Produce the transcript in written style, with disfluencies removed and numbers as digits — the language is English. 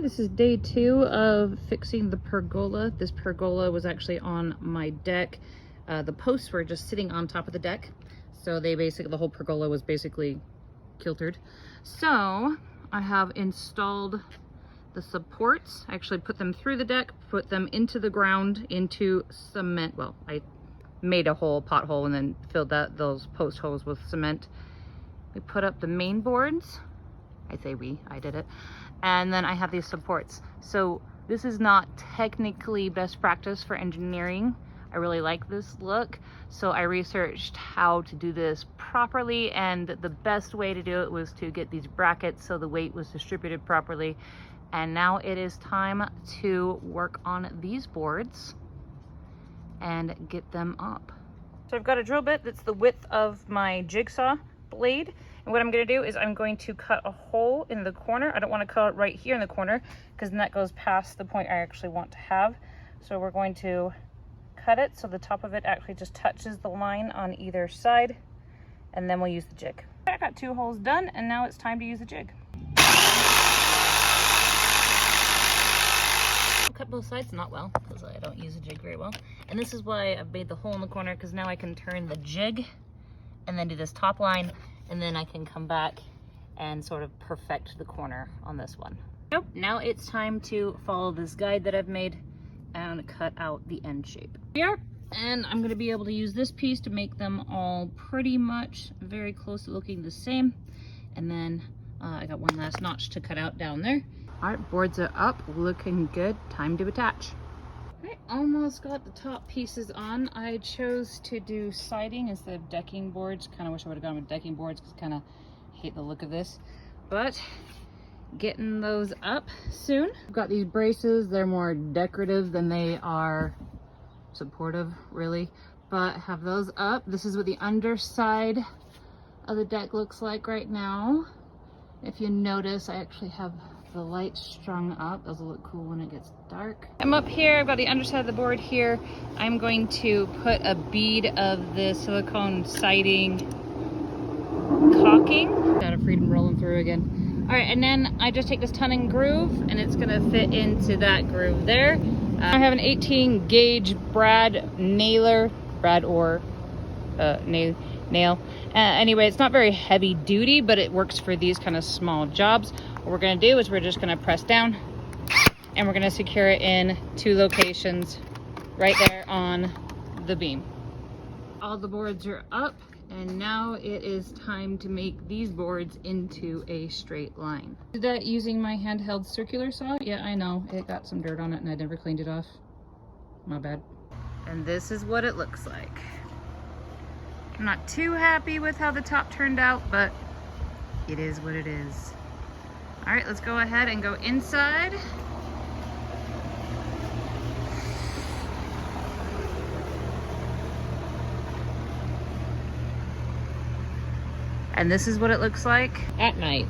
This is day 2 of fixing the pergola. This pergola was actually on my deck. The posts were just sitting on top of the deck. So the whole pergola was basically kiltered. So I have installed the supports. I actually put them through the deck, put them into the ground, into cement. Well, I made a hole, pothole, and then filled those post holes with cement. We put up the main boards. I did it. And then I have these supports. So this is not technically best practice for engineering. I really like this look. So I researched how to do this properly, and the best way to do it was to get these brackets so the weight was distributed properly. And now it is time to work on these boards and get them up. So I've got a drill bit that's the width of my jigsaw blade. And what I'm going to do is I'm going to cut a hole in the corner. I don't want to cut it right here in the corner because then that goes past the point I actually want to have. So we're going to cut it so the top of it actually just touches the line on either side, and then we'll use the jig. I got 2 holes done, and now it's time to use the jig. I'll cut both sides, not well, because I don't use the jig very well. And this is why I've made the hole in the corner, because now I can turn the jig and then do this top line, and then I can come back and sort of perfect the corner on this one. Nope, now it's time to follow this guide that I've made and cut out the end shape. Here, and I'm gonna be able to use this piece to make them all pretty much very close to looking the same. And then I got one last notch to cut out down there. All right, boards are up, looking good. Time to attach. I almost got the top pieces on. I chose to do siding instead of decking boards. Kind of wish I would have gone with decking boards because I kind of hate the look of this. But getting those up soon. I've got these braces. They're more decorative than they are supportive, really. But have those up. This is what the underside of the deck looks like right now. If you notice, I actually have the light strung up. Those will look cool when it gets dark. I'm up here. I've got the underside of the board here. I'm going to put a bead of the silicone siding caulking. Got a freedom rolling through again. All right, and then I just take this ton and groove, and it's gonna fit into that groove there. I have an 18 gauge brad nail. Anyway, it's not very heavy duty, but it works for these kind of small jobs. What we're gonna do is we're just gonna press down, and we're gonna secure it in 2 locations right there on the beam. All the boards are up, and now it is time to make these boards into a straight line. Did that using my handheld circular saw? Yeah, I know, it got some dirt on it and I never cleaned it off. My bad. And this is what it looks like. I'm not too happy with how the top turned out, but it is what it is. All right, let's go ahead and go inside. And this is what it looks like at night.